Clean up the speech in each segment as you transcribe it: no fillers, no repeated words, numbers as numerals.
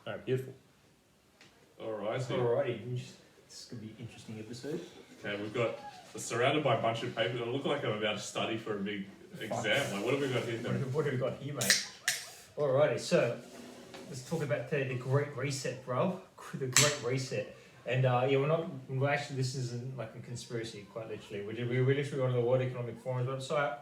No, beautiful. Alrighty, this is going to be an interesting episode. Okay, we're surrounded by a bunch of papers. I look like I'm about to study for a big exam. Like, what have we got here? What have we got here, mate? Alrighty, so let's talk about the Great Reset, bro. The Great Reset. And this isn't like a conspiracy, quite literally. We literally went on the World Economic Forum's website,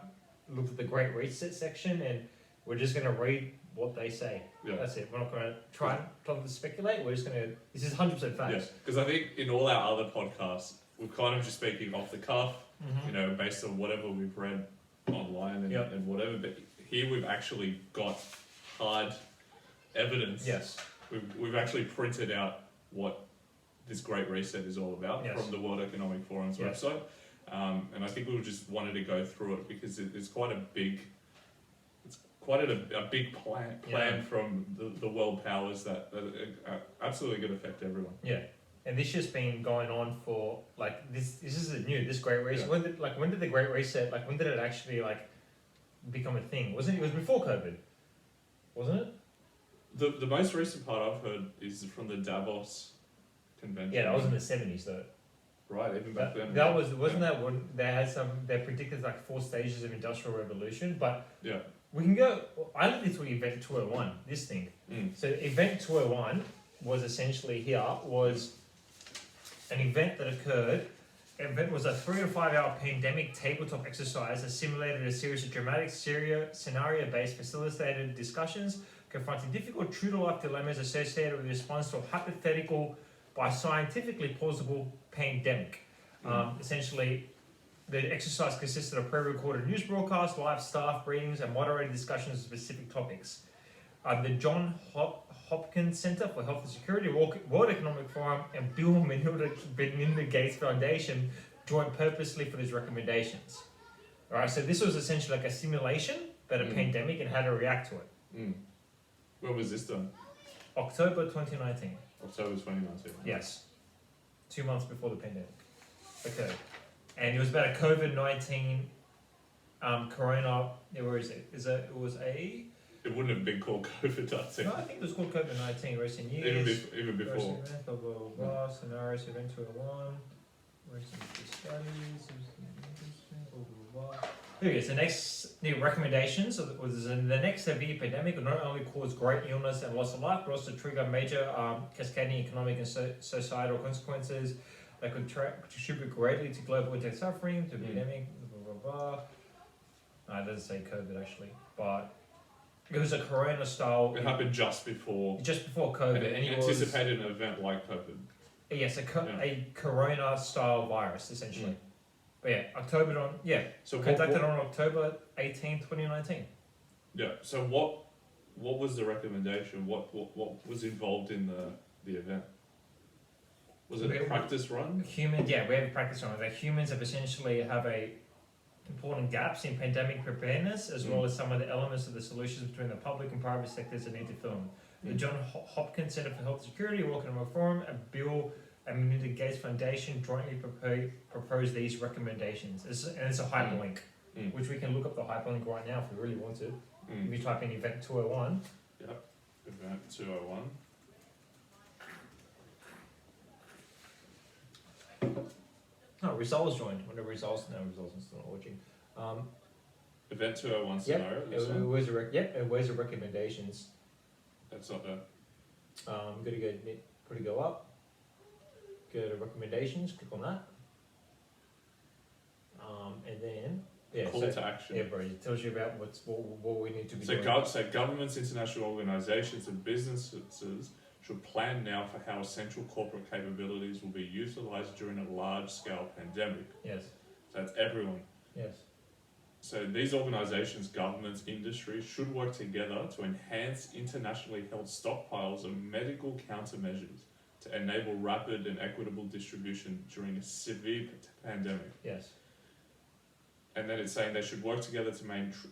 looked at the Great Reset section, and we're just going to read what they say. Yeah. That's it. We're not going to try to speculate. We're just going to. This is 100% facts. Yeah, because I think in all our other podcasts, we're kind of just speaking off the cuff, based on whatever we've read online and whatever. But here we've actually got hard evidence. Yes. We've actually printed out what this Great Reset is all about from the World Economic Forum's website. And I think we just wanted to go through it because it's quite a big plan from the world powers that are absolutely going to affect everyone. Yeah, and this has been going on for this isn't new. This Great Reset. Yeah. When did the Great Reset? When did it actually become a thing? It was before COVID, wasn't it? The most recent part I've heard is from the Davos convention. Yeah, that was in the 70s though. Right, even back then. That wasn't that when they predicted 4 stages of industrial revolution, but yeah. We can go. I lived through Event 201. This thing. So Event 201 was essentially was an event that occurred. The event was a 3 to 5 hour pandemic tabletop exercise that simulated a series of dramatic scenario-based facilitated discussions confronting difficult true-to-life dilemmas associated with the response to a hypothetical by scientifically plausible pandemic. Essentially, the exercise consisted of pre-recorded news broadcasts, live staff briefings, and moderated discussions of specific topics. The John Hopkins Center for Health and Security, World Economic Forum, and Bill Melinda Gates Foundation joined purposely for these recommendations. All right, so this was essentially like a simulation about a pandemic and how to react to it. When was this done? October 2019. October 2019. Yes, 2 months before the pandemic. Okay. And it was about a COVID-19 corona. Where is it? It was a. It wouldn't have been called COVID-19. No, I think it was called COVID-19 recent years. Even before. Event, blah, blah, blah, scenarios, event 201. Recent studies. Blah, blah, blah. Here it is. The next recommendations was the next severe pandemic will not only cause great illness and loss of life, but also trigger major cascading economic and societal consequences that could contribute greatly to global internet suffering, to pandemic, blah, blah, blah. No, it doesn't say COVID actually, but it was a corona style. It happened just before COVID. And it anticipated an event like COVID. Yes, a corona style virus, essentially. But yeah, So conducted on October 18, 2019. Yeah, so what was the recommendation? What was involved in the event? Was it a practice run? We have a practice run. That humans have essentially have important gaps in pandemic preparedness, as well as some of the elements of the solutions between the public and private sectors that need to fill. The John Hopkins Center for Health and Security, World Economic Forum, and Bill and Melinda Gates Foundation jointly proposed these recommendations. And it's a hyperlink, which we can look up the hyperlink right now if we really want to. If you type in Event 201. Yep, Event 201. No, results joined. When the results are still not watching. Event 201 scenario. Where's the recommendations? That's not there. Go up. Go to recommendations. Click on that. And then call to action. Yeah, bro. It tells you about what we need to be doing. So governments, international organisations, and businesses should plan now for how essential corporate capabilities will be utilised during a large-scale pandemic. Yes. So that's everyone. Yes. So these organisations, governments, industries should work together to enhance internationally held stockpiles of medical countermeasures to enable rapid and equitable distribution during a severe pandemic. Yes. And then it's saying they should work together to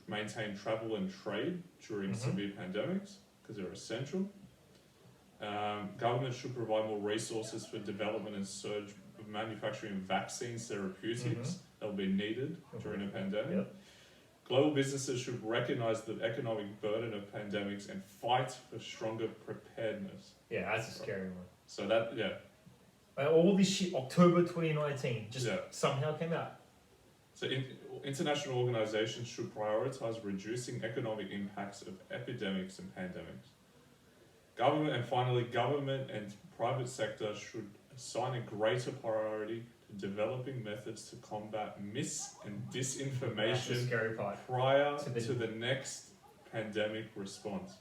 maintain travel and trade during severe pandemics because they're essential. Government should provide more resources for development and surge of manufacturing vaccines, therapeutics that will be needed during a pandemic. Global businesses should recognize the economic burden of pandemics and fight for stronger preparedness. Yeah, that's a scary one. So that, yeah. Like, all this shit, October 2019, just Yeah. somehow came out. So international organizations should prioritize reducing economic impacts of epidemics and pandemics. Government and private sector should assign a greater priority to developing methods to combat mis- and That's the disinformation scary part. prior To to the- the next pandemic response.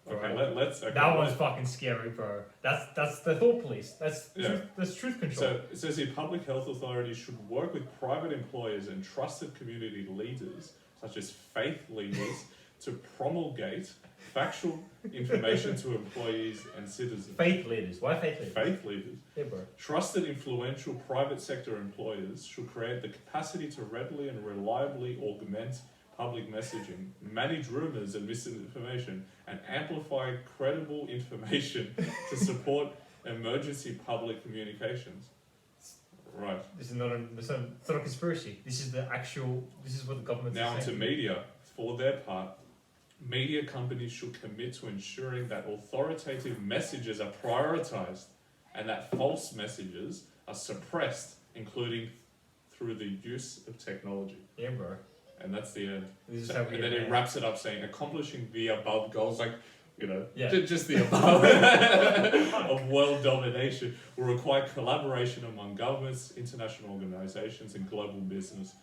Okay, Right. let's. Okay, That one's fucking scary, bro. That's the thought police. That's Yeah. that's truth control. So it says here public health authorities should work with private employers and trusted community leaders, such as faith leaders, to promulgate factual information to employees and citizens. Faith leaders. Why faith leaders? Faith leaders. Yeah, bro. Trusted, influential private sector employers should create the capacity to readily and reliably augment public messaging, manage rumors and misinformation, and amplify credible information to support emergency public communications. Right. This is not it's not a conspiracy. This is the actual. This is what the government Now is into saying. media. For their part, media companies should commit to ensuring that authoritative messages are prioritized and that false messages are suppressed, including through the use of technology. Yeah, bro. And that's the end. This is So- how we and then get it mad. wraps it up saying accomplishing the above goals, like, you know, Yeah. just the above of world domination will require collaboration among governments, international organizations, and global business.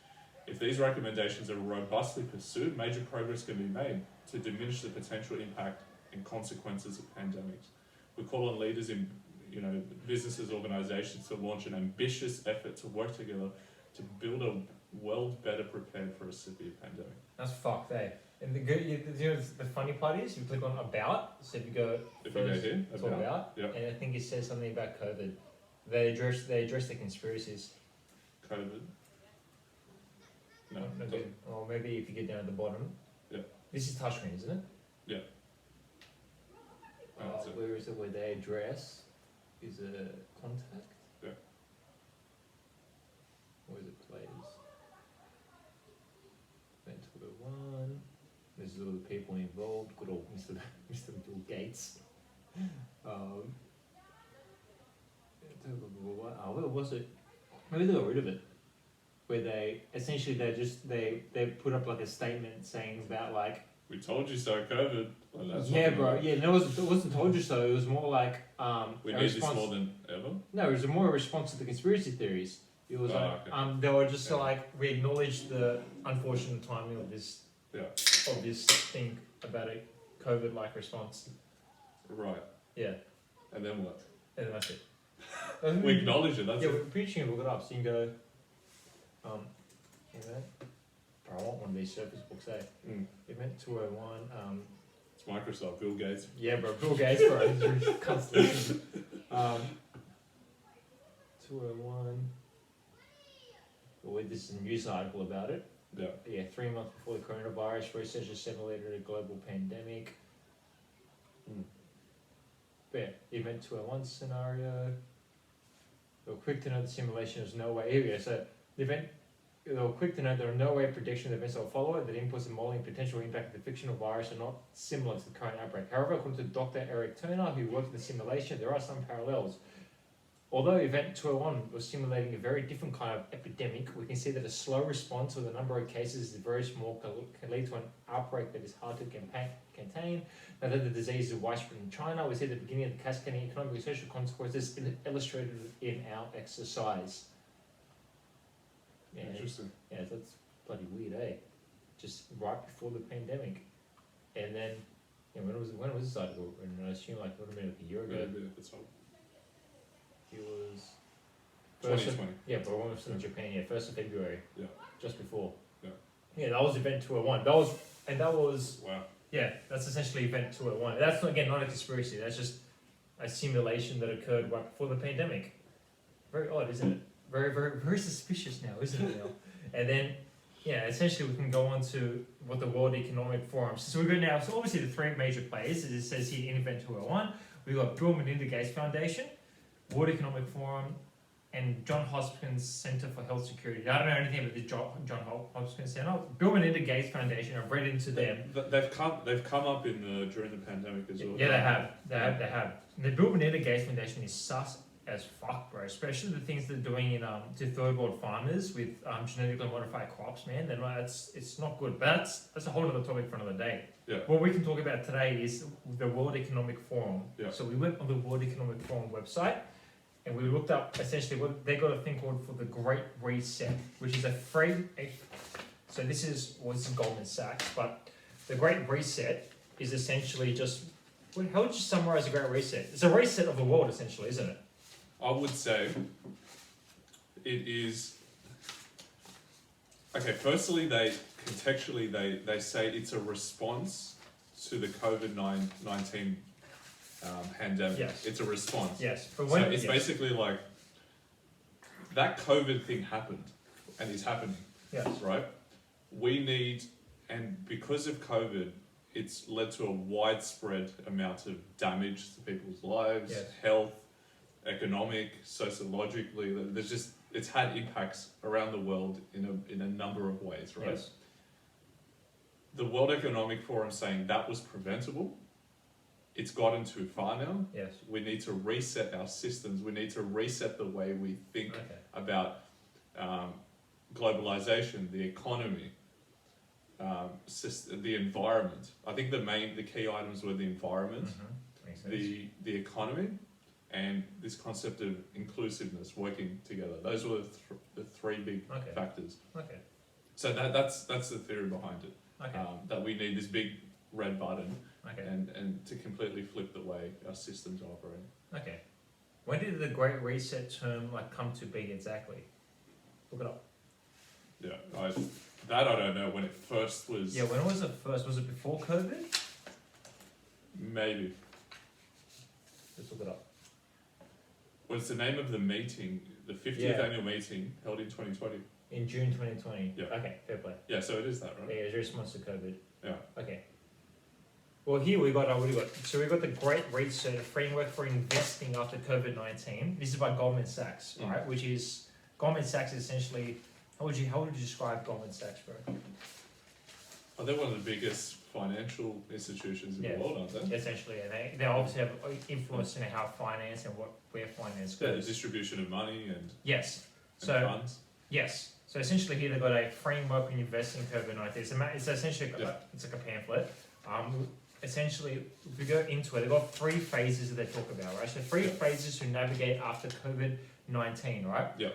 If these recommendations are robustly pursued, major progress can be made to diminish the potential impact and consequences of pandemics. We call on leaders in, you know, businesses, organizations to launch an ambitious effort to work together to build a world better prepared for a severe pandemic. That's fucked, eh? And the good, you know, the funny part is, you click on about. So if you go If you go first, here, it's all about, yeah. and I think it says something about COVID. They address the conspiracies. COVID. No, Oh, it okay. doesn't. Or maybe if you get down at the bottom. Yeah. This is touchscreen, isn't it? Yeah. Oh, that's it. Where is it? Where they address is a contact. Yeah. Where is it? Plays. Ventura 1. This is all the people involved. Good old Mr. Bill Gates. Where was it? Maybe they got rid of it. Where they essentially they put up like a statement saying about like, We told you so, COVID. Well, that's yeah, not bro, good. yeah, no, it wasn't told you so. It was more like We a need this response. more than ever. No, it was more a response to the conspiracy theories. It was Oh, like okay. they were just Yeah. like, we acknowledge the unfortunate timing of this Yeah. thing about a COVID-like response. Right. Yeah, And then what? and that's it. We acknowledge it. That's Yeah, it. we're preaching and look it up. So you can go, event. I want one of these Surface books, eh? Event 201. It's Microsoft, Bill Gates. Yeah, bro, Bill Gates, bro. He's constantly. 201. Well, this is a news article about it. Yeah. Yeah, 3 months before the coronavirus, researchers simulated a global pandemic. Yeah, event 201 scenario. They were quick to know the simulation is no way. Here we go. So the event. They were quick to know there are no way prediction of events that will follow it. That inputs and modeling potential impact of the fictional virus are not similar to the current outbreak. However, according to Dr. Eric Turner, who worked in the simulation, there are some parallels. Although Event 201 was simulating a very different kind of epidemic, we can see that a slow response with a number of cases is very small can lead to an outbreak that is hard to contain. Now that the disease is widespread in China, we see the beginning of the cascading economic and social consequences illustrated in our exercise. Yeah, Interesting. yeah, that's bloody weird, eh? Just right before the pandemic. And then, yeah, when was this article written? I assume like it would have been like a year ago. Maybe that's all. It was... First of, 2020. yeah, but when was in Japan, yeah, 1st of February. Yeah. Just before. Yeah. Yeah, that was Event 201. That was, Wow. yeah, that's essentially Event 201. That's, again, not a conspiracy. That's just a simulation that occurred right before the pandemic. Very odd, isn't it? Very, very, very suspicious now, isn't it now? And then, yeah, essentially we can go on to what the World Economic Forum. So we've got now, so obviously the three major players, as it says here in Event 201, we've got Bill and Melinda Gates Foundation, World Economic Forum, and John Hopkins Center for Health Security. I don't know anything about the John Hopkins Center. Bill and Melinda Gates Foundation. I've read into them. They've come up during the pandemic as well. Yeah, they have. The Bill and Melinda Gates Foundation is sus as fuck, bro. Especially the things they're doing in to third world farmers with genetically modified crops, man. They're not, it's not good. But that's a whole other topic for another day. Yeah. What we can talk about today is the World Economic Forum. Yeah. So we went on the World Economic Forum website and we looked up essentially what they got a thing called for the Great Reset, which is so this is Goldman Sachs, but the Great Reset is essentially just, how would you summarize the Great Reset? It's a reset of the world essentially, isn't it? I would say it is. Okay, firstly, they say it's a response to the COVID-19 pandemic. Yes. It's a response. Yes. So it's basically like that COVID thing happened and is happening. Yes. Right? We need, and because of COVID, it's led to a widespread amount of damage to people's lives, Yes. health, economic, sociologically. It's had impacts around the world in a number of ways, right? Yes. The World Economic Forum saying that was preventable. It's gotten too far now. Yes. We need to reset our systems. We need to reset the way we think about globalization, the economy, the environment. I think the key items were the environment, Makes sense. the economy, and this concept of inclusiveness, working together. Those were the three big factors. Okay. So that's the theory behind it. Okay. That we need this big red button Okay. and to completely flip the way our systems are operating. Okay. When did the Great Reset term come to be exactly? Look it up. Yeah, I don't know when it first was. Yeah, when was it first? Was it before COVID? Maybe. Let's look it up. What's the name of the meeting? The 50th annual meeting held in 2020. In June 2020. Yeah. Okay, fair play. Yeah, so it is that, right? Yeah, it's a response to COVID. Yeah. Okay. Well, here we got so we got the Great Reset framework for investing after COVID-19. This is by Goldman Sachs, right? Which is Goldman Sachs is essentially how would you describe Goldman Sachs, bro? Oh, they're one of the biggest financial institutions in the world, aren't they? Essentially, and they obviously have influence in how finance and where finance goes. Yeah, the distribution of money and funds. Yes. So essentially here they've got a framework when you invest in COVID-19. It's essentially it's like a pamphlet. Essentially, if we go into it, they've got 3 phases that they talk about, right? So 3 phases to navigate after COVID-19, right? Yeah.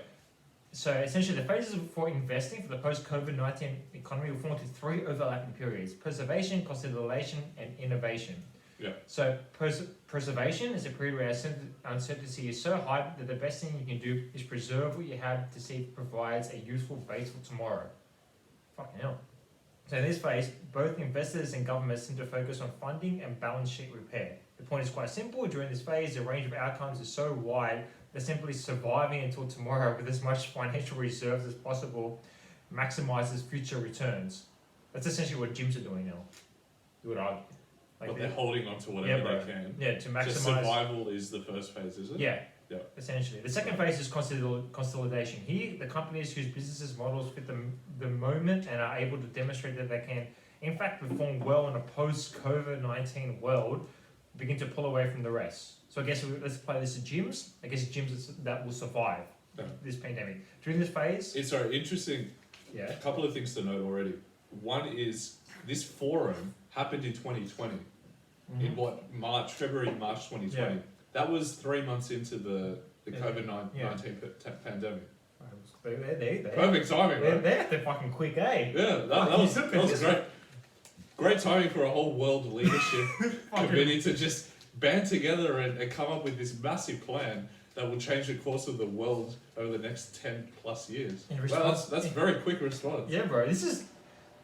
So essentially the phases for investing for the post-COVID-19 economy will fall into 3 overlapping periods: preservation, consolidation, and innovation. Yeah. So preservation is a period where uncertainty is so high that the best thing you can do is preserve what you have to see if it provides a useful base for tomorrow. Fucking hell. So in this phase, both investors and governments seem to focus on funding and balance sheet repair. The point is quite simple. During this phase, the range of outcomes is so wide that simply surviving until tomorrow with as much financial reserves as possible maximizes future returns. That's essentially what gyms are doing now, you would argue. But they're holding on to whatever they can. Yeah, to maximize. So survival is the first phase, is it? Yeah. Essentially. The second phase is consolidation. Here, the companies whose businesses models fit the moment and are able to demonstrate that they can, in fact, perform well in a post-COVID-19 world, begin to pull away from the rest. So I guess let's apply this to gyms. I guess gyms that will survive this pandemic. During this phase... It's interesting. Yeah. A couple of things to note already. One is this forum happened in 2020. In February, March 2020. Yeah. That was 3 months into the COVID-19 pandemic. Perfect timing, right? They're fucking quick, eh? Yeah, that was great. Great timing for a whole world leadership committee to just band together and come up with this massive plan that will change the course of the world over the next 10 plus years. Well, that's a very quick response. Yeah, bro.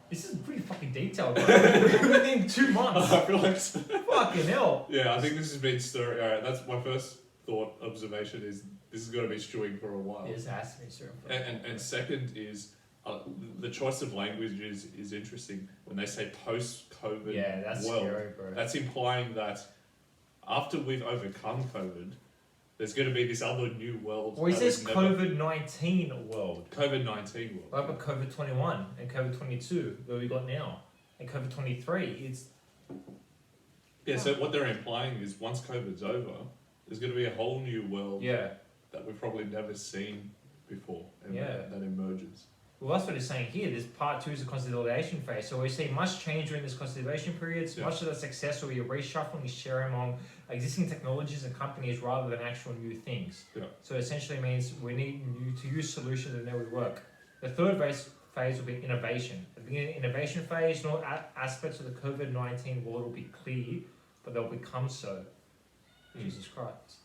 This is pretty fucking detailed, bro. Within 2 months. I feel like fucking hell. Yeah, I think this has been stirring. Alright, that's my first observation is this is going to be stewing for a while. This has to be stirring for a while. And second is the choice of language is interesting when they say post-COVID that's world. scary, bro. That's implying that after we've overcome COVID, There's going to be this other new world. Well, he that says we've never- COVID-19 world. COVID-19 world. What about COVID-21 and COVID-22 that we got now? And COVID-23, it's... Yeah, so what they're implying is once COVID's over, there's going to be a whole new world Yeah. that we've probably never seen before, and Yeah. that emerges. Well, that's what it's saying here. This part 2 is the consolidation phase. So we see much change during this consolidation period. Yeah. Much of the success will be a reshuffling share among existing technologies and companies rather than actual new things. Yeah. So essentially means we need to use solutions that know we work. The third phase will be innovation. At the beginning of the innovation phase, no aspects of the COVID-19 world will be clear, but they'll become so. Jesus Christ.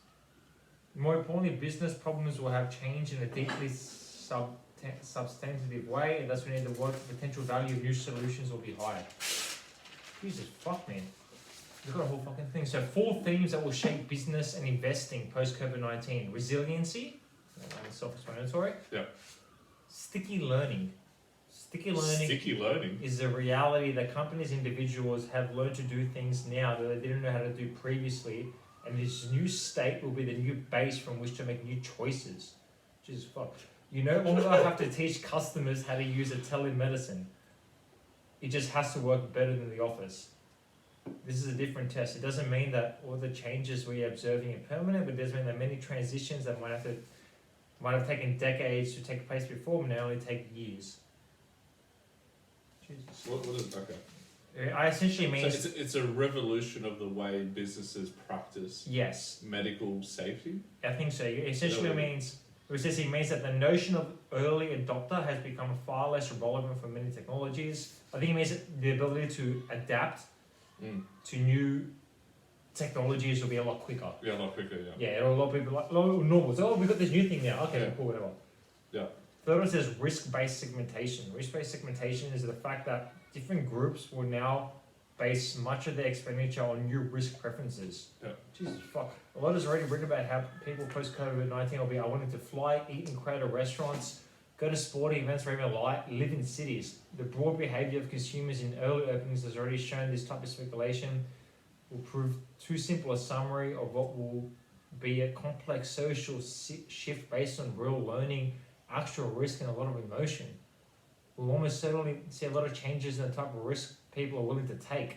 More importantly, business problems will have changed in a deeply substantive way, and thus we need to work the potential value of new solutions will be high. Jesus fuck, man. Look at the whole fucking thing. So 4 themes that will shape business and investing post COVID-19. Resiliency, self-explanatory. Yeah. Sticky learning. Sticky learning is the reality that companies, individuals have learned to do things now that they didn't know how to do previously, and this new state will be the new base from which to make new choices. Jesus fuck. You no longer have to teach customers how to use a telemedicine. It just has to work better than the office. This is a different test. It doesn't mean that all the changes we are observing are permanent, but it does mean that many transitions that might have taken decades to take place before now only take years. Jesus. What is okay? I essentially So means it's a revolution of the way businesses practice yes. medical safety. I think so. It essentially No. means it means that the notion of early adopter has become far less relevant for many technologies. I think it means that the ability to adapt to new technologies will be a lot quicker. Yeah, a lot quicker. Yeah. Yeah, a lot of people like normal. So we got this new thing now. Okay, Yeah. cool, whatever. Yeah. Third one says risk-based segmentation. Risk-based segmentation is the fact that different groups will now base much of their expenditure on new risk preferences. Yeah. Jesus fuck. A lot is already written about how people post COVID-19 will be, I wanted to fly, eat in crowded restaurants, go to sporting events wherever I like, live in cities. The broad behavior of consumers in early openings has already shown this type of speculation will prove too simple a summary of what will be a complex social shift based on real learning, actual risk, and a lot of emotion. We'll almost certainly see a lot of changes in the type of risk people are willing to take.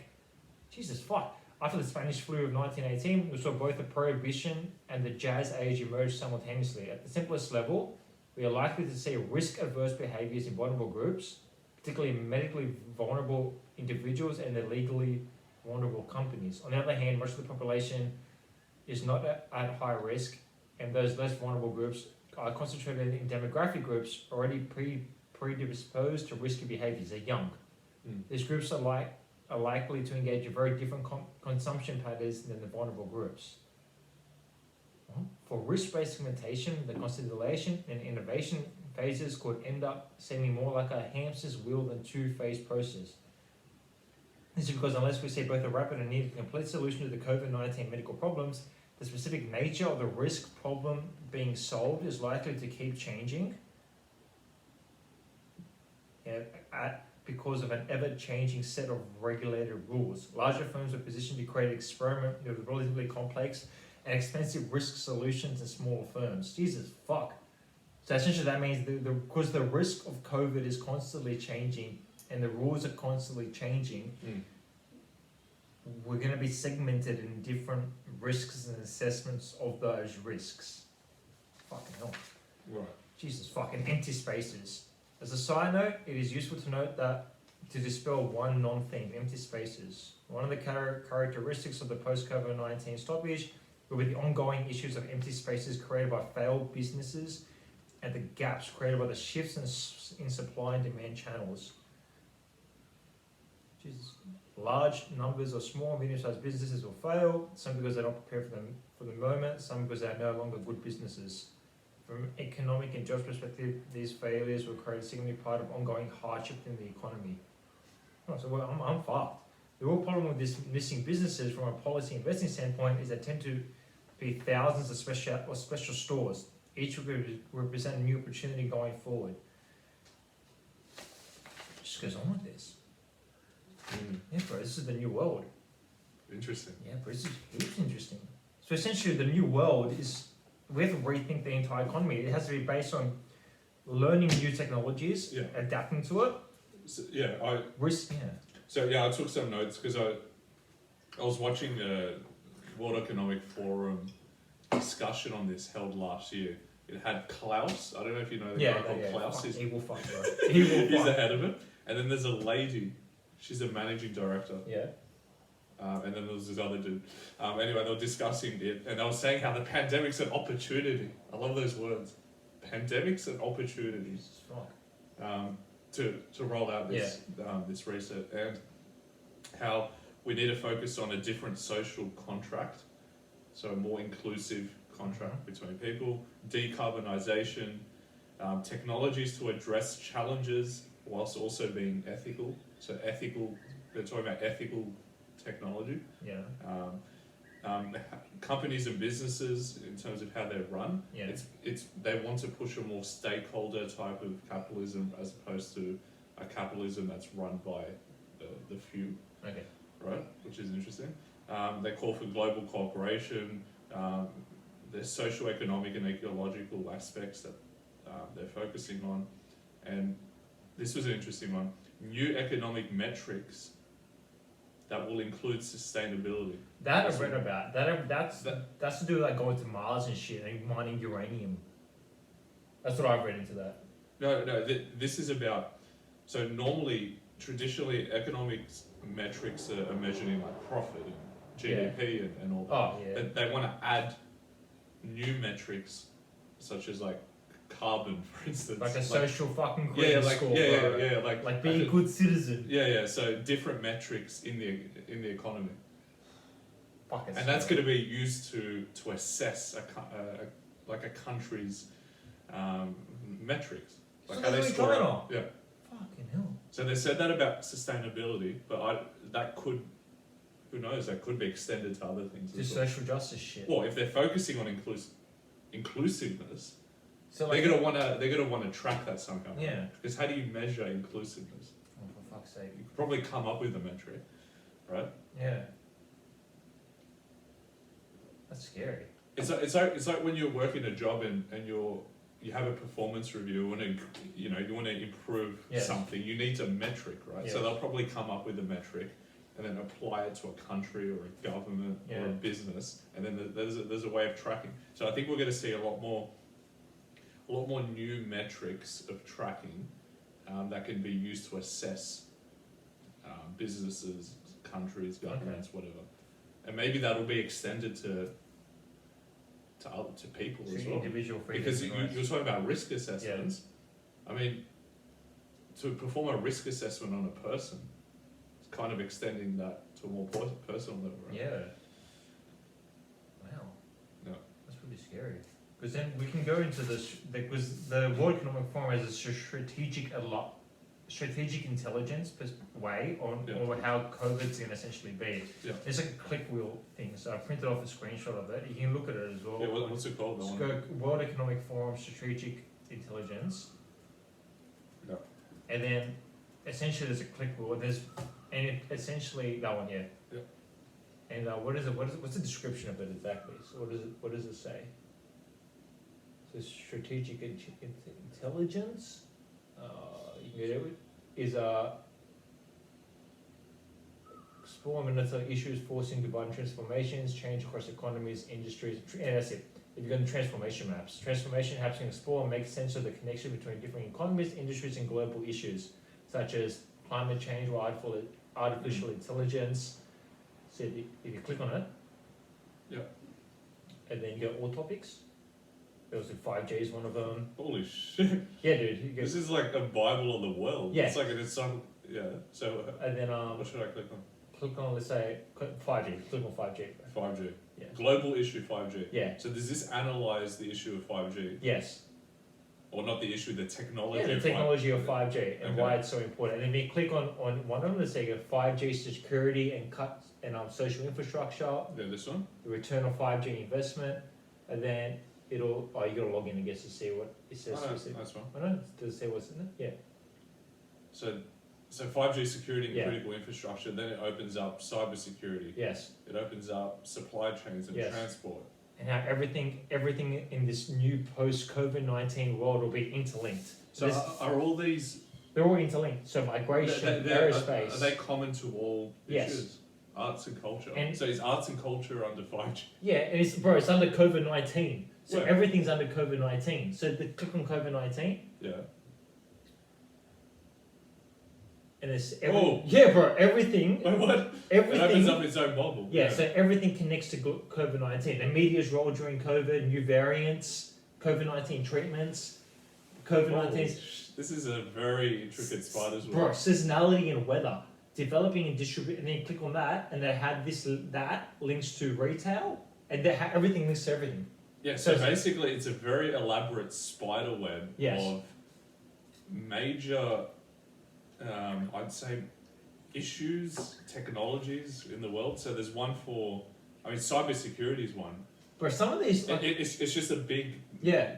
Jesus fuck. After the Spanish flu of 1918, we saw both the Prohibition and the Jazz Age emerge simultaneously. At the simplest level, we are likely to see risk-averse behaviours in vulnerable groups, particularly medically vulnerable individuals and their legally vulnerable companies. On the other hand, much of the population is not at high risk, and those less vulnerable groups are concentrated in demographic groups already predisposed to risky behaviours. They're young. These groups are likely to engage in very different consumption patterns than the vulnerable groups. For risk-based segmentation, the consolidation and innovation phases could end up seeming more like a hamster's wheel than two-phase process. This is because unless we see both a rapid and needed complete solution to the COVID-19 medical problems, the specific nature of the risk problem being solved is likely to keep changing because of an ever-changing set of regulated rules. Larger firms are positioned to create an experiment with relatively complex and expensive risk solutions in smaller firms. Jesus fuck. So essentially that means because the risk of COVID is constantly changing and the rules are constantly changing, we're going to be segmented in different risks and assessments of those risks. Fucking hell. Right. Jesus fucking empty spaces. As a side note, it is useful to note that to dispel one non-theme, empty spaces. One of the characteristics of the post-COVID-19 stoppage will be the ongoing issues of empty spaces created by failed businesses and the gaps created by the shifts in supply and demand channels. Jesus. Large numbers of small and medium-sized businesses will fail, some because they're not prepared for the moment, some because they're no longer good businesses. From an economic and jobs perspective, these failures will create a significant part of ongoing hardship in the economy. Oh, so I'm fucked. The real problem with this missing businesses from a policy investing standpoint is they tend to be thousands of special stores. Each will represent a new opportunity going forward. It just goes on with this. Yeah, bro, this is the new world. Interesting. Yeah, bro, this is interesting. So essentially, the new world is we have to rethink the entire economy. It has to be based on learning new technologies, Yeah. adapting to it. So, yeah, Risk, I took some notes because I was watching a World Economic Forum discussion on this held last year. It had Klaus. I don't know if you know the guy called Klaus. Fuck, evil fuck, bro. He's the head of it. And then there's a lady. She's a managing director. Yeah. And then there was this other dude. Anyway, they were discussing it, and they were saying how the pandemic's an opportunity. I love those words. Pandemic's an opportunity. To roll out this this reset, and how we need to focus on a different social contract, so a more inclusive contract between people, decarbonisation, technologies to address challenges whilst also being ethical. So ethical, they're talking about ethical technology. Yeah. Companies and businesses in terms of how they're run. Yeah. It's they want to push a more stakeholder type of capitalism as opposed to a capitalism that's run by the few. Okay. Right, which is interesting. They call for global cooperation. There's socio-economic and ecological aspects that they're focusing on, and this was an interesting one. New economic metrics that will include sustainability. That I've read about. That's to do with like going to Mars and shit and mining uranium. That's what I've read into that. No, this is about. So normally, traditionally, economics metrics are measured in like profit and GDP and all that. Oh yeah. They want to add new metrics, such as like carbon, for instance. Like a social fucking credit score. Like being a good citizen. Yeah. So different metrics in the economy. Fucking. And that's going to be used to assess a country's metrics, like So how they that's score. what we're going on. Yeah. Fucking hell. So they said that about sustainability, but that could, who knows, that could be extended to other things. Just social justice shit. Well, if they're focusing on inclusiveness, So they're gonna wanna track that somehow. Yeah. Because how do you measure inclusiveness? Oh, for fuck's sake. You could probably come up with a metric, right? Yeah. That's scary. It's like when you're working a job and you have a performance review and you want to improve something. You need a metric, right? Yes. So they'll probably come up with a metric and then apply it to a country or a government or a business, and then there's a way of tracking. So I think we're going to see a lot more new metrics of tracking that can be used to assess businesses, countries, governments, whatever, and maybe that'll be extended to people as well. Individual freedom. Because you're talking about risk assessments. I mean, to perform a risk assessment on a person, it's kind of extending that to a more personal level, right? Yeah. Wow. Yeah. That's pretty scary. Because then we can go into this, because the World Economic Forum has a strategic intelligence way on how COVID's going to essentially be. Yeah. It's like a click wheel thing, so I printed off a screenshot of it. You can look at it as well. Yeah, what's it called? Just go World Economic Forum Strategic Intelligence. Yeah. And then essentially there's a click wheel. Essentially that one, yeah. And what's the description of it exactly? So what does it say? So strategic intelligence. You can get it. Is explore and monitor issues forcing divine transformations, change across economies, industries, and that's it. If you go to transformation maps, transformation helps you explore and make sense of the connection between different economies, industries, and global issues such as climate change or artificial intelligence. So if you click on it, and then you go all topics. There was 5G is one of them. Holy shit! Yeah, dude. This is like a Bible of the world. Yeah. It's like So. And then what should I click on? Click on, let's say 5G. Click on 5G. 5G. Yeah. Global issue 5G. Yeah. So does this analyze the issue of 5G? Yes. Or not the issue, the technology. Yeah, the technology of 5G and Okay. why it's so important. And then you click on one of them, let's say 5G security and social infrastructure, This one. the return of 5G investment, and then you gotta log in, I guess, to see what it says. That's one. I know. Does it say what's in it? Yeah. So 5G security and Yeah. critical infrastructure, then it opens up cyber security. Yes. It opens up supply chains and Yes. transport. and how everything in this new post-COVID-19 world will be interlinked. So are all these? They're all interlinked. So migration, aerospace. Are they common to all Yes. issues? Arts and culture. And- So is arts and culture under 5G? Yeah, and it's under COVID-19. So Yeah. everything's under COVID-19. So click on COVID-19, Yeah. and it's Oh. yeah, bro. Everything, Wait, what? It opens everything. up its own bubble. Yeah, so everything connects to COVID-19. The media's role during COVID, new variants, COVID-19 treatments, COVID-19. This is a very intricate spider's Bro, web. seasonality and weather, developing and distributing. And then you click on that, and they had that links to retail, and everything links to everything. Yeah, so So- basically it's a very elaborate spider web Yes. of major, I'd say, issues, technologies in the world. So there's one for, cybersecurity is one. Bro, some of these, It's just a big yeah,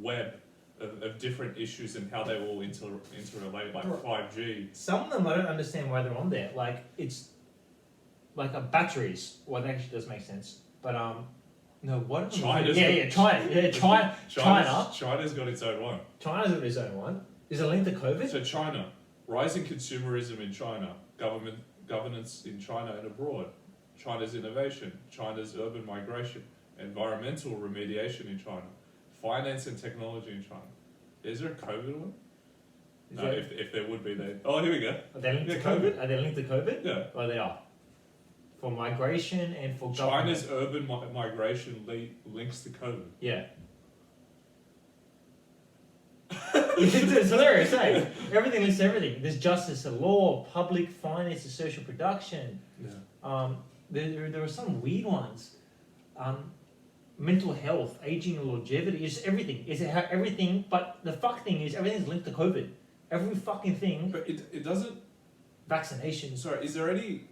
web of different issues and how they all interrelate, like Bro. 5G. some of them I don't understand why they're on there. Like it's like batteries. Well, that actually does make sense. But no, what? China's yeah, got- China. China's got its own one. China's got its own one. Is it linked to COVID? So China, rising consumerism in China, governance in China and abroad, China's innovation, China's urban migration, environmental remediation in China, finance and technology in China. Is there a COVID one? Is No, there- if there would be, then. Oh, here we go. Are they linked to Yeah, COVID? Are they linked to COVID? Yeah. Oh, they are. For migration and for government. China's urban migration links to COVID. Yeah. It's hilarious, eh? Everything links to everything. There's justice, law, public finance, and social production. Yeah. There are some weird ones. Mental health, aging and longevity, it's everything. It's how everything, but the fuck thing is everything's linked to COVID. Every fucking thing, But it doesn't. vaccinations. Sorry, is there any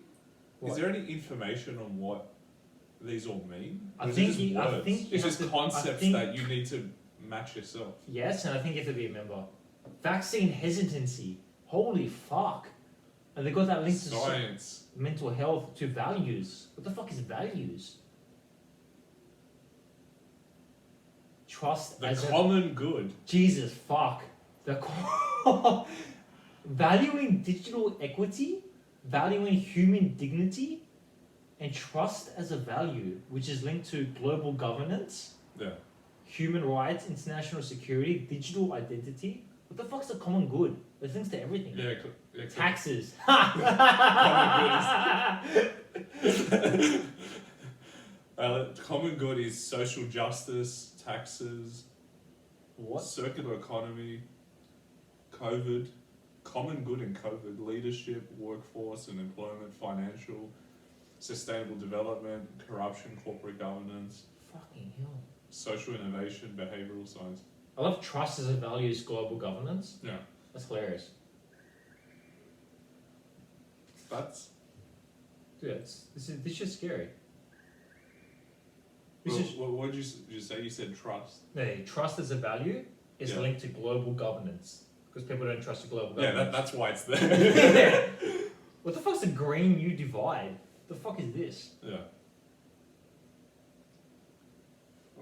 What? information on what these all mean? I Or is think it just you- I words? think you it's have just to- concepts I think- that you need to match yourself. Yes, and I think you have to be a member. Vaccine hesitancy. Holy fuck. And they got that link to Science. mental health to values. What the fuck is values? Trust The as common good. Jesus fuck. Valuing digital equity, valuing human dignity, and trust as a value, which is linked to global governance, Yeah. human rights, international security, digital identity. What the fuck's the common good? It links to everything. Yeah. Taxes. Common good is social justice, taxes, What? circular economy, COVID, common good in COVID, leadership, workforce and employment, financial, sustainable development, corruption, corporate governance, Fucking hell. social innovation, behavioral science. I love trust as a value is global governance. Yeah. That's hilarious. That's Dude, this is just scary. This well, is what did you say? You said trust. no, trust as a value is Yeah. linked to global governance because people don't trust the global Yeah, governance. that's why it's there. What the fuck's the green new divide? The fuck is this? Yeah.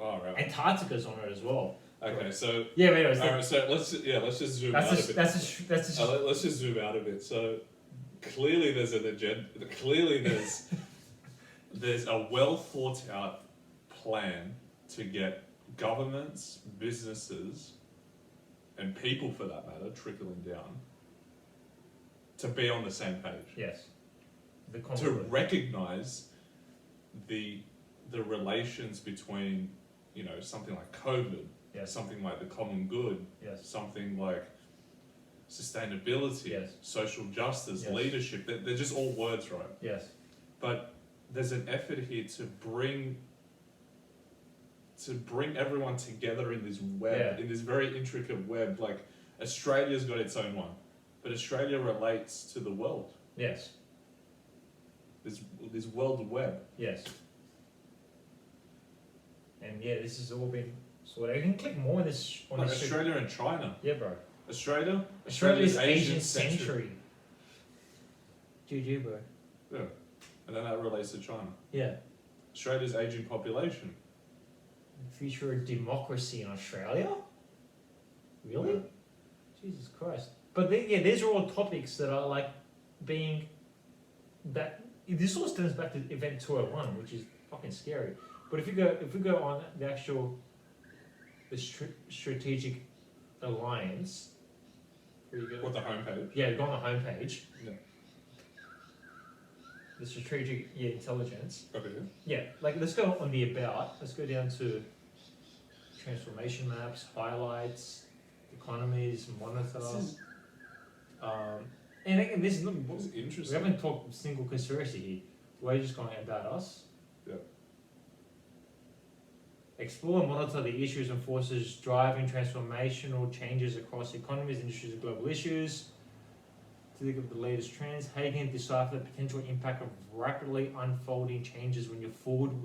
All right. Antarctica's on it as well. Okay, so Yeah, but anyways, alright, so let's just zoom out a bit. that's just Let's just zoom out a bit. So clearly there's an agenda. Clearly there's a well thought out plan to get governments, businesses, and people for that matter trickling down to be on the same page. yes. The To conflict. recognize the relations between something like COVID, Yes. something like the common good, Yes. something like sustainability, Yes. social justice, Yes. leadership. They're just all words, right? Yes. But there's an effort here to bring everyone together in this web, Yeah. in this very intricate web. Like Australia's got its own one, but Australia relates to the world. Yes. This world web. Yes. And yeah, this has all been sorted. You can click more on this Like Australia and China. Yeah, bro. Australia's Asian century. GG, bro. Yeah. And then that relates to China. Yeah. Australia's aging population. future of democracy in Australia? Really? Yeah. Jesus Christ. But yeah, these are all topics that are like being that this all stems back to event 201, which is fucking scary. But if we go on the actual strategic alliance, where you go, What, the homepage? yeah, go on the homepage. Yeah. The strategic intelligence. Okay. Yeah, like let's go on the about. Let's go down to transformation maps, highlights, economies, monitor. And again, this is not. It's We interesting. haven't talked single conspiracy here. We're just going about us. Yeah. Explore and monitor the issues and forces driving transformational changes across economies, industries, and global issues. To think of the latest trends, Hagen decipher the potential impact of rapidly unfolding changes when you're flooded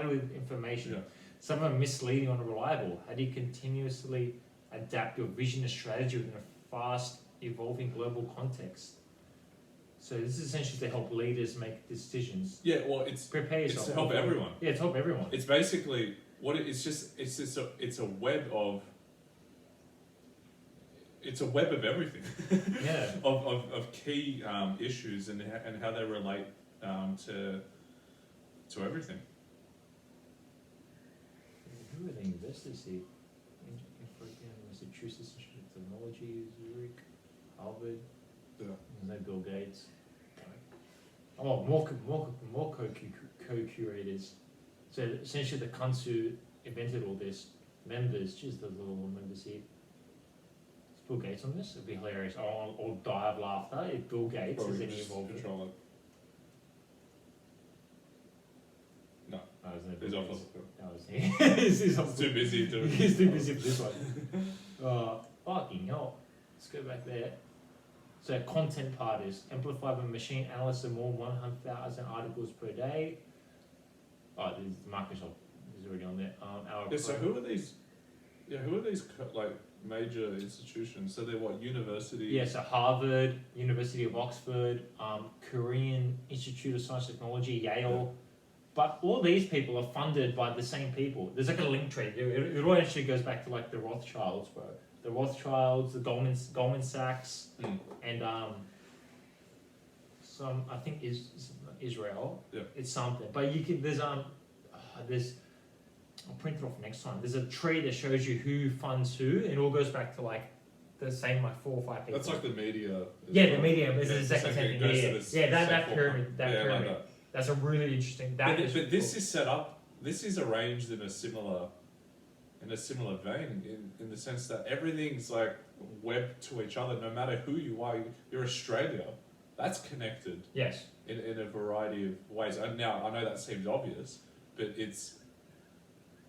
with information. Yeah. Some are misleading or unreliable. How do you continuously adapt your vision and strategy within a fast evolving global context? So this is essentially to help leaders make decisions. Yeah, well, it's Prepare yourself. to help everyone. Yeah, to help everyone. It's basically it's a web of everything. Yeah. of key issues and how they relate to everything. Who are the investors here? Massachusetts Institute of Technology, Zurich, Harvard. Yeah. There's no Bill Gates. Oh, more co-curators. So essentially, the cunts who invented all this, members, just the little members here. Is Bill Gates on this? It'd be hilarious. I'll die of laughter if Bill Gates Probably is any just involved. control it. No, No, there's no he's Bill off Gates. of No, he's He's too busy doing. He's too busy for this one. Fucking hell. Let's go back there. So content parties, amplified by machine analysts of more than 100,000 articles per day. Oh, this is Microsoft is already on there. Yeah. So who are these? Yeah, who are these like major institutions? So they're what, university? Yeah, so Harvard, University of Oxford, Korean Institute of Science and Technology, Yale. But all these people are funded by the same people. There's like a link tree. It all actually goes back to like the Rothschilds, bro. The Rothschilds, the Goldman Sachs, and some I think is Israel. Yeah. It's something. But you can there's I'll print it off next time. There's a tree that shows you who funds who, and it all goes back to like the same like 4 or 5 people. That's like the media. Yeah, the media is Yeah, the second thing. thing. It goes to Yeah, this yeah, that second pyramid. That yeah, pyramid. like that. That's a really interesting. But this is set up. This is arranged in a similar vein, in the sense that everything's like webbed to each other. No matter who you are, you're Australia. That's connected Yes. in a variety of ways. And now I know that seems obvious, but it's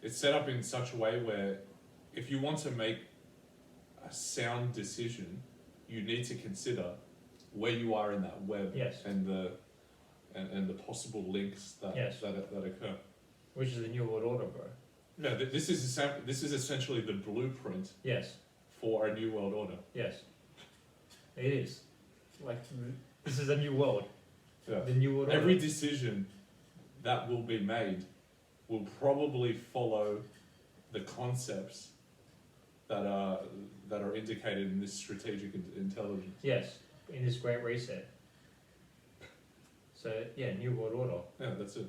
set up in such a way where if you want to make a sound decision, you need to consider where you are in that web. Yes. And the possible links that Yes. that occur. Which is the New World Order, bro. No, this is essentially the blueprint Yes. for a new world order. Yes. It is. Like this is a new world. Yeah. The New World Order. Every decision that will be made will probably follow the concepts that are indicated in this strategic intelligence. Yes. In this Great Reset. So yeah, New World Order. Yeah, that's it.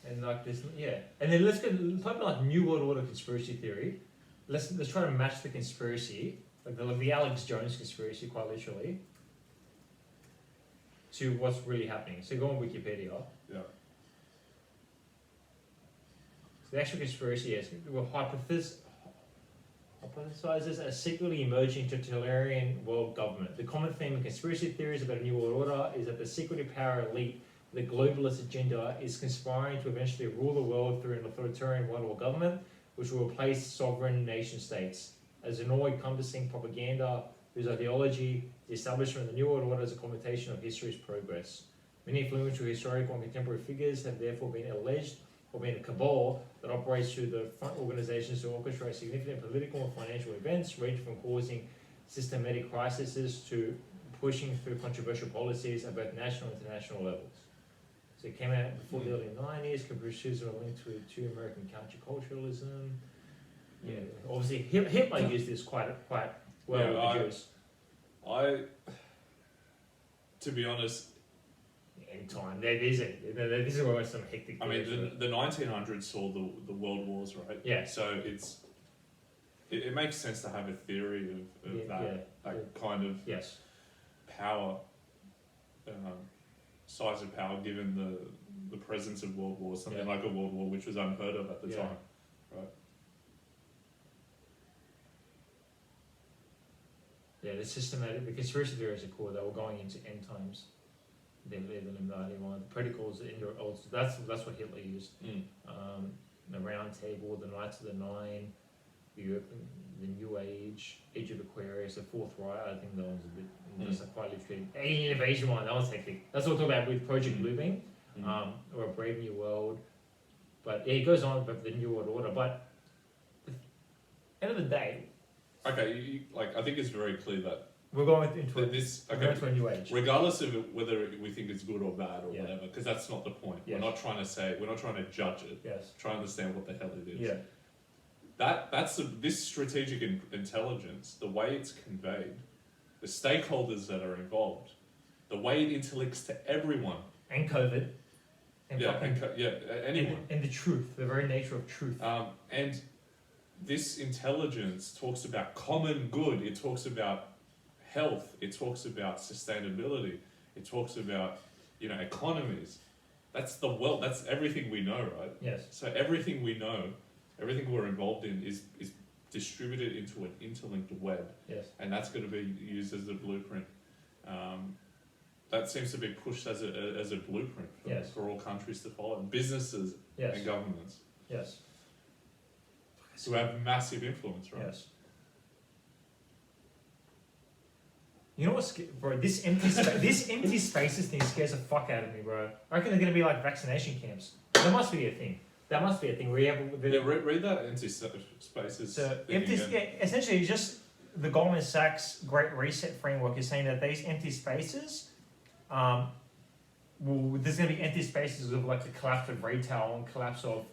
And like this, yeah. And then let's talk about like New World Order conspiracy theory. Let's try to match the conspiracy, like the Alex Jones conspiracy, quite literally, to what's really happening. So go on Wikipedia. Yeah. So the actual conspiracy is hypothesizes a secretly emerging totalitarian world government. The common theme in conspiracy theories about a new world order is that the secretive power elite, the globalist agenda, is conspiring to eventually rule the world through an authoritarian one-world government, which will replace sovereign nation states. As an all-encompassing propaganda whose ideology, the establishment of the new world order, is a commentation of history's progress. Many influential historical and contemporary figures have therefore been alleged or been a cabal that operates through the front organizations to orchestrate significant political and financial events, ranging from causing systematic crises to pushing through controversial policies at both national and international levels. So it came out before the early 90s. Conspiracies are linked to American counterculturalism. Yeah, obviously Hitler used this quite well with the Jews. To be honest, Anytime this is where some hectic. I mean, the 1900s saw the world wars, right? Yeah. So it makes sense to have a theory of that kind of power, size of power, given the presence of world wars, something like a world war, which was unheard of at the time, right? Yeah, the conspiracy theories are cool. They were going into end times. They live in the one. The protocols, that's what Hitler used. The Round Table, the Knights of the Nine, the New Age, Age of Aquarius, the Fourth Reich. I think that one's a bit just like quite literally. Alien Invasion one, that one's hectic. That's what we're talking about with Project Bluebeam, or A Brave New World. But yeah, it goes on about the New World Order. But at the end of the day, okay, I think it's very clear that we're going into a new age. Regardless of whether we think it's good or bad or whatever, because that's not the point. Yes. We're not trying to judge it. Yes. Try to understand what the hell it is. Yeah. This strategic intelligence, the way it's conveyed, the stakeholders that are involved, the way it intellects to everyone. And COVID. Anyone. And the truth, the very nature of truth. And this intelligence talks about common good. It talks about health. It talks about sustainability. It talks about, economies. That's the world. That's everything we know, right? Yes. So everything we know, everything we're involved in is distributed into an interlinked web. Yes. And that's going to be used as a blueprint. That seems to be pushed as a blueprint for all countries to follow, businesses and governments. Yes. Who have massive influence, right? Yes. You know what's, bro? This empty spaces thing scares the fuck out of me, bro. I reckon they're gonna be like vaccination camps. That must be a thing. Where you have. Read that empty spaces. So essentially, just the Goldman Sachs Great Reset framework is saying that these empty spaces, there's gonna be empty spaces of like the collapse of retail and collapse of.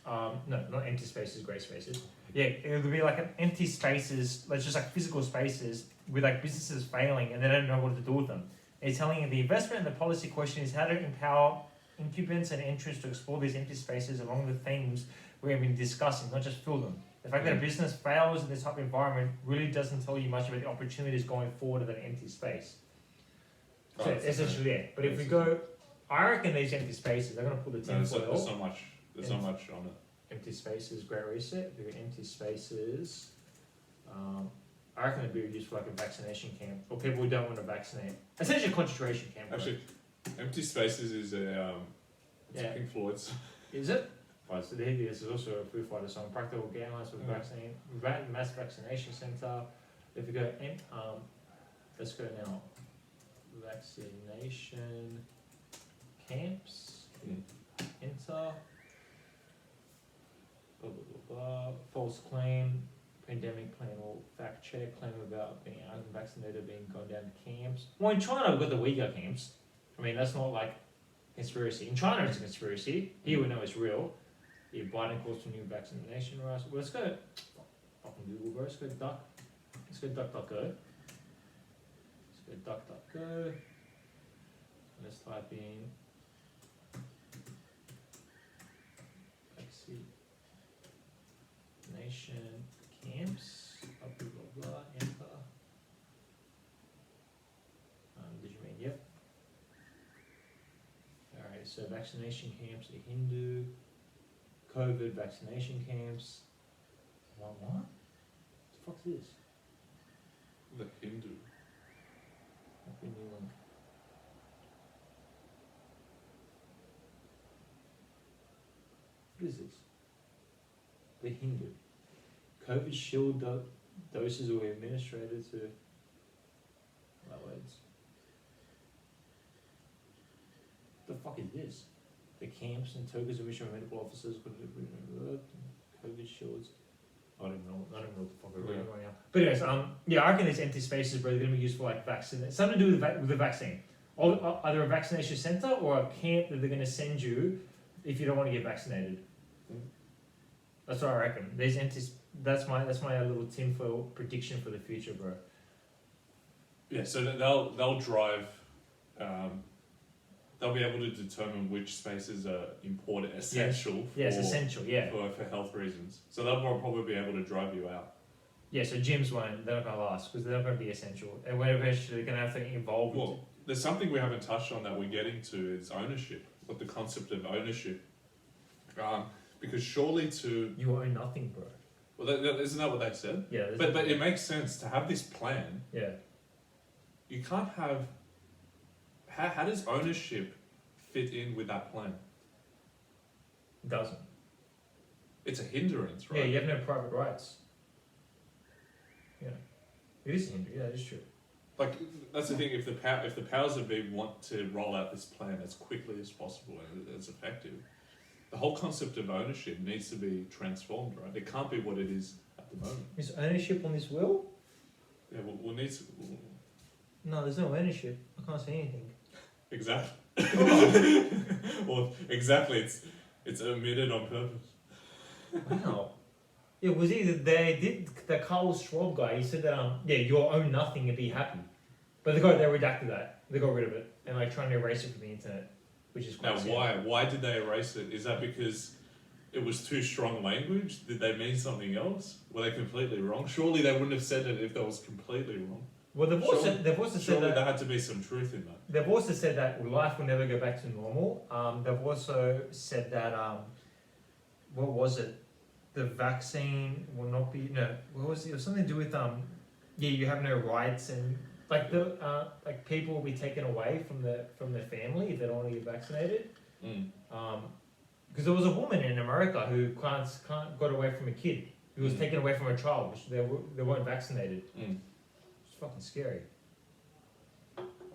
No, not empty spaces, grey spaces. Yeah, it would be like an empty spaces, like just like physical spaces with like businesses failing and they don't know what to do with them. It's telling you the investment and the policy question is how to empower incumbents and entrants to explore these empty spaces along the themes we have been discussing, not just fill them. The fact that a business fails in this type of environment really doesn't tell you much about the opportunities going forward in an empty space. So essentially, yeah. But if we go, I reckon these empty spaces, they're going to pull the tinfoil. There's not much on it. Empty spaces, Great Reset. If we go empty spaces, I reckon it'd be used for like a vaccination camp, or people who don't want to vaccinate. Essentially a concentration camp. Actually, empty spaces is Pink Floyd's. Is it? Right, so this is also a Foo Fighters song. Practical guidelines for vaccine, mass vaccination center. If we go, let's go now. Vaccination camps. Enter. Blah, blah, blah, blah. False claim, pandemic plan or fact check, claim about being unvaccinated, being gone down to camps. Well, in China, we've got the Uyghur camps. I mean, that's not like conspiracy. In China, it's a conspiracy. Here we know it's real. Yeah, Biden calls for new vaccination rights. Well, let's go. Fucking Google, bro. Let's go DuckDuckGo. Let's go DuckDuckGo. Let's type in vaccination camps. Blah blah blah. Enter. Did you mean yep? All right. So vaccination camps. A Hindu. COVID vaccination camps. What? What the fuck's this? The Hindu. Happy New Link. What is this? The Hindu. COVID shield doses were administered to Lloyds. The fuck is this? The camps and tokens of mission medical officers COVID shields. I don't know what the fuck we're reading right now. But anyways, I reckon these empty spaces, bro, they're gonna be used for like vaccine. Something to do with the vaccine. either a vaccination center or a camp that they're going to send you if you don't want to get vaccinated. Mm. That's what I reckon. These entities. That's my little tinfoil prediction for the future, bro. Yeah, so they'll drive. They'll be able to determine which spaces are important, essential. Yeah, it's essential. Yeah. For health reasons. So they'll probably be able to drive you out. Yeah, so gyms won't. They're not going to last because they're not going to be essential, and when eventually they're going to have to evolve. Well, there's something we haven't touched on that we're getting to is ownership. What the concept of ownership. Because surely to You own nothing, bro. well, isn't that what they said? Yeah. But it makes sense to have this plan. Yeah. You can't have. How does ownership fit in with that plan? It doesn't. It's a hindrance, right? Yeah, you have no private rights. Yeah. It is a hindrance. Yeah, it is true. Like that's the thing. If the powers that be want to roll out this plan as quickly as possible and as effective, the whole concept of ownership needs to be transformed, right? It can't be what it is at the moment. Is ownership on this will? Yeah, we'll need to. No, there's no ownership. I can't say anything. Exactly. Well, exactly. It's omitted on purpose. Wow. It was either they did the Carl Schwab guy. He said that you'll own nothing and be happy, but they redacted that. They got rid of it and trying to erase it from the internet, which is quite Now, sad. why did they erase it? Is that because it was too strong language? Did they mean something else? Were they completely wrong? Surely they wouldn't have said it if that was completely wrong. Well, they've also said that there had to be some truth in that. They've also said that life will never go back to normal. They've also said that what was it? The vaccine will not be what was it? It was something to do with you have no rights and people will be taken away from their family if they don't want to get vaccinated. Because there was a woman in America who can't got away from a kid who was taken away from a child which they weren't vaccinated. It's fucking scary.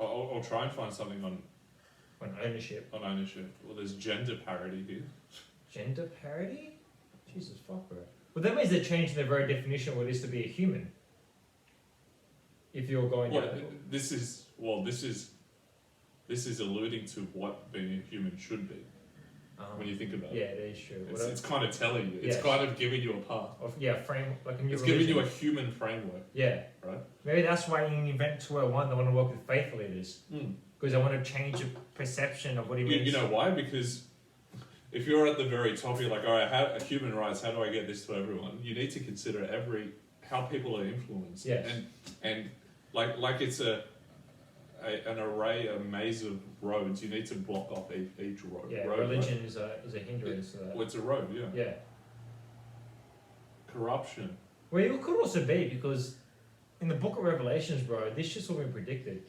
I'll try and find something on ownership. On ownership. Well, there's gender parity here. Gender parity? Jesus fuck, bro. Well, that means they're changing the very definition of what it is to be a human. If you're going this is alluding to what being a human should be. When you think about it. Yeah, that is true. It's kind of telling you. It's kind of giving you a path. Frame like a new. It's giving you a human framework. Yeah. Right. Maybe that's why in Event 201 they want to work with faith leaders because they want to change the perception of what he means. You know why? Because if you're at the very top, you're like, all right, human rights. How do I get this to everyone? You need to consider how people are influenced. Yes. And like it's an array, a maze of roads. You need to block off each road. Yeah, road, religion is a hindrance to that. Well, it's a road, yeah. Yeah. Corruption. Well, it could also be because in the Book of Revelations, bro, this shit's all been predicted.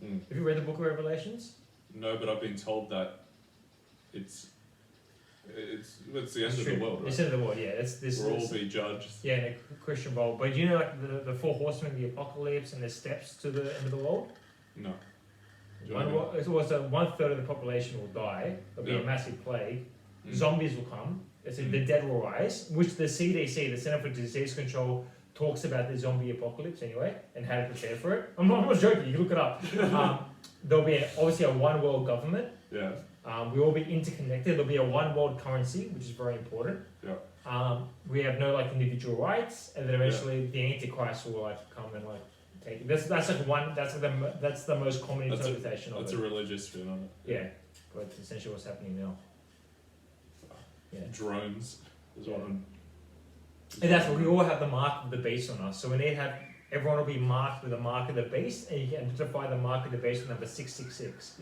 Have you read the Book of Revelations? No, but I've been told that it's the end of the world, right? It's the end of the world, yeah. We'll all be judged. Yeah, in a Christian Bible. But you know the four horsemen of the apocalypse and the steps to the end of the world? No. It was 1/3 of the population will die. There'll be a massive plague. Zombies will come. The dead will rise, which the CDC, the Center for Disease Control, talks about the zombie apocalypse anyway and how to prepare for it. I'm not joking. You can look it up. There'll be obviously a one world government. Yeah. We will be interconnected. There'll be a one world currency, which is very important. Yeah. We have no individual rights, and then eventually the Antichrist will come and take it. That's the most common interpretation of it. That's a religious spin on it. Yeah, but it's essentially what's happening now. Yeah. Drones is one. And that's what we all have the mark of the beast on us. So we need to have everyone will be marked with the mark of the beast, and you can identify the mark of the beast with number 666.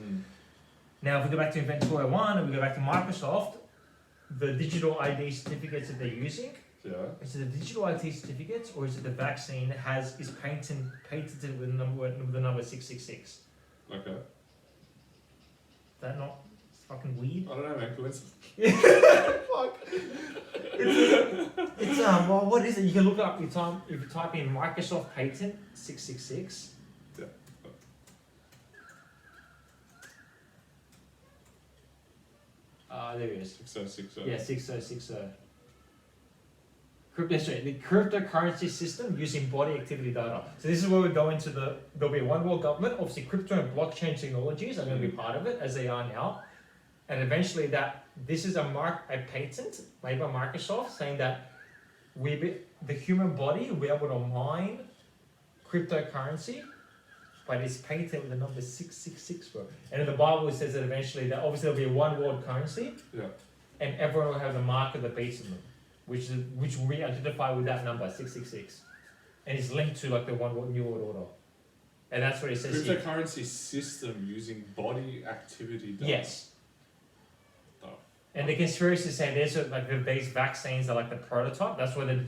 Now, if we go back to Event 201 and we go back to Microsoft, the digital ID certificates that they're using, is it the digital ID certificates or is it the vaccine that is patented with the number 666? Okay. Is that not fucking weird? I don't know, man. Coincidence. Fuck. It's well, what is it? You can look it up. If you type in Microsoft patent 666. Yeah. There it is. 6060. Yeah, 6060. the cryptocurrency system using body activity data. So this is where we go into there'll be a one world government. Obviously, crypto and blockchain technologies are going to be part of it, as they are now. And eventually this is a patent made by Microsoft saying that the human will be able to mine cryptocurrency, but it's patented with the number 666, bro. And in the Bible it says that eventually that obviously there'll be a one world currency, and everyone will have the mark of the beast in them, which will be identified with that number 666, and it's linked to like the one world new world order, and that's what it says. Cryptocurrency system using body activity data. Yes. And the conspiracy say there's like these vaccines are like the prototype. That's where they're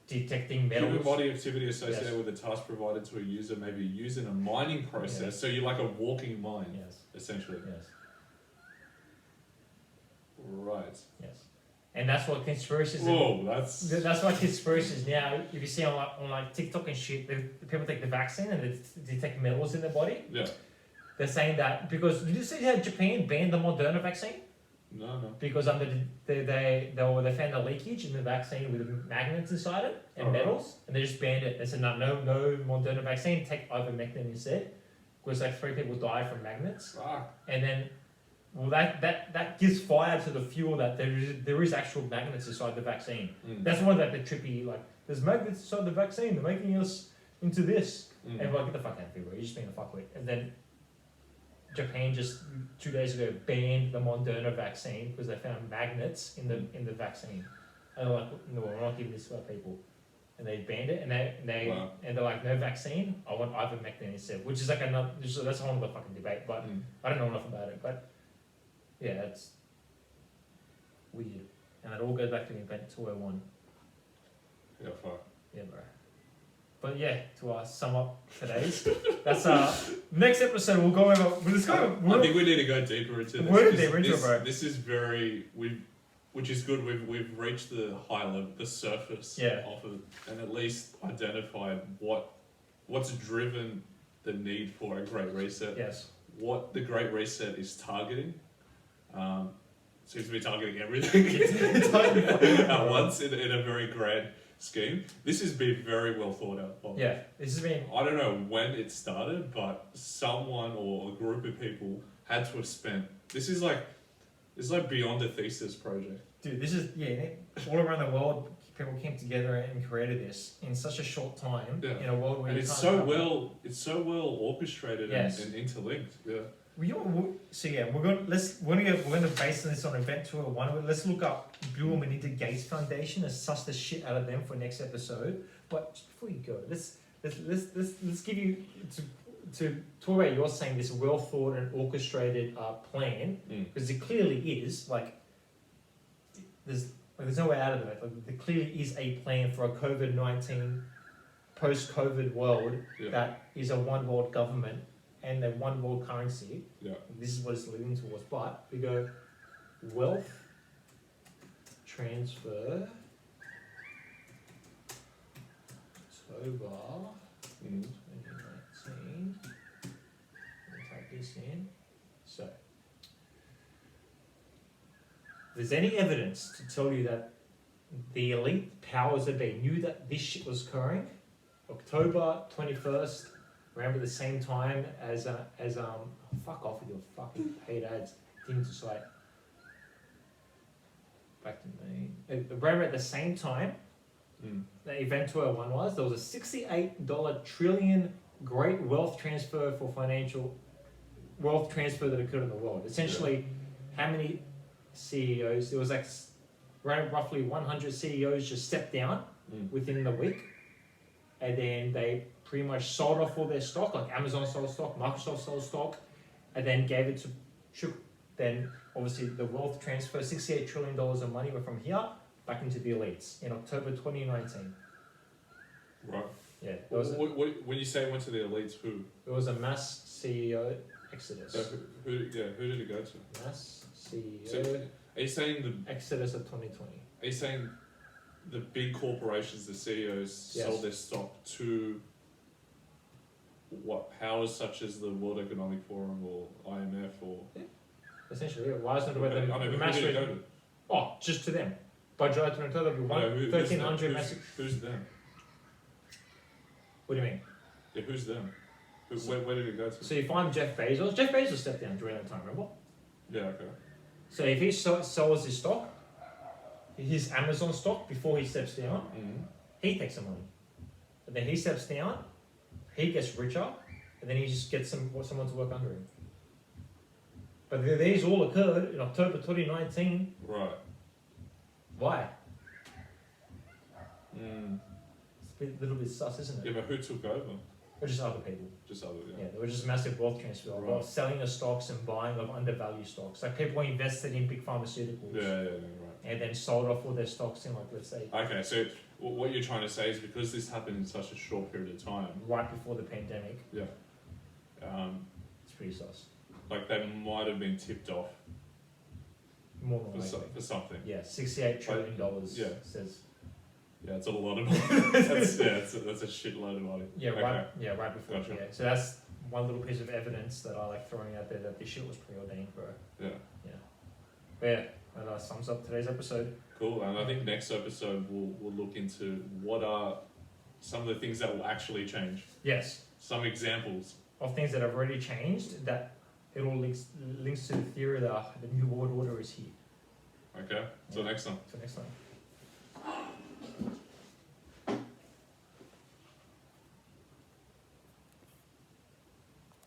detecting metals. Human body activity associated with a task provided to a user may be used in a mining process. So you're like a walking mine, essentially. Yes. Right. Yes. And that's what conspiracies. Whoa, that's why conspiracies now. If you see on like TikTok and shit, people take the vaccine and they detect metals in their body. Yeah. They're saying that because did you see how Japan banned the Moderna vaccine? No. Because under they found a leakage in the vaccine with magnets inside it and metals, and they just banned it. They said no Moderna vaccine. Take ivermectin instead, because like 3 people died from magnets. And then, well, that gives fire to the fuel that there is actual magnets inside the vaccine. That's one of the trippy like there's magnets inside the vaccine. They're making us into this. And we're like, get the fuck out of here, bro. You're just being a fuckwit. And then Japan just 2 days ago banned the Moderna vaccine because they found magnets in the vaccine. And they're like, no, we're not giving this to our people. And they banned it, and they're like, no vaccine. I want ivermectin instead, which is like that's a whole other fucking debate. But I don't know enough about it. But yeah, it's weird, and it all goes back to Event 201. Yeah, fuck. Yeah, bro. But yeah, to sum up today's, that's next episode we'll go over. I think we need to go deeper into this. We're deeper into it, bro. This is which is good. We've reached the high level, the surface of it, and at least identified what's driven the need for a Great Reset. Yes. What the Great Reset is targeting. Seems to be targeting everything at once in a very grand scheme. This has been very well thought out. This has been. I don't know when it started, but someone or a group of people had to have spent. It's like beyond a thesis project. Dude, this is all around the world. People came together and created this in such a short time in a world where it's so well orchestrated and interlinked. Yeah. We're gonna base this on Event 201. Let's look up Bill and Melinda Gates Foundation and suss the shit out of them for next episode. But just before you go, let's give you to talk about you're saying this well thought and orchestrated plan because it clearly is like there's no way out of it. Like there clearly is a plan for a COVID-19 post-COVID world that is a one world government and a one world currency. Yeah. This is what it's leading towards. But we go wealth transfer October 2019. We'll type this in. So, if there's any evidence to tell you that the elite powers that be knew that this shit was occurring, October 21st, around at the same time as fuck off with your fucking paid ads. Didn't decide. Back to me. Around at the same time, the Event 201 was, there was a $68 trillion great wealth transfer for financial wealth transfer that occurred in the world. Essentially, how many CEOs? There was like roughly 100 CEOs just stepped down within the week, and then they pretty much sold off all their stock, like Amazon sold stock, Microsoft sold stock, and then gave it to then obviously the wealth transfer, $68 trillion of money went from here back into the elites in October 2019. Right. Yeah. When you say it went to the elites, who? It was a mass CEO exodus. So who did it go to? Mass CEO. So are you saying the exodus of 2020? Are you saying the big corporations, the CEOs, sold their stock to what powers such as the World Economic Forum or IMF or? Essentially, why isn't it where the mass? Just to them. By July 2012, there'll be No, who's 1,300 them? massive. Who's them? What do you mean? Yeah, who's them? Where did it go to? So you find Jeff Bezos. Jeff Bezos stepped down during that time, remember? Yeah, okay. So if he sells his stock, his Amazon stock, before he steps down, he takes some money. But then he steps down, he gets richer, and then he just gets someone to work under him. But these all occurred in October 2019. Right. Why? Mm. It's a little bit sus, isn't it? Yeah, but who took over? Or just other people. Just other, Yeah, there was just massive wealth transfer. Right. Well, selling of stocks and buying of undervalued stocks. Like people invested in big pharmaceuticals. Yeah, right. And then sold off all their stocks in, like, let's say, Okay, so what you're trying to say is because this happened in such a short period of time, right before the pandemic. yeah, It's pretty sus. like they might have been tipped off More than likely. for something. Yeah, $68 trillion Yeah. says. Yeah, it's a lot of money. That's a shitload of money. Yeah, Okay. right before. Gotcha. Yeah, so that's one little piece of evidence that I like throwing out there that this shit was preordained, bro. Yeah. Yeah. But yeah, that sums up today's episode. Cool, and I think next episode we'll look into what are some of the things that will actually change. Yes. Some examples. Of things that have already changed, that it all links to the theory that the new world order is here. Okay, till next time. So next time.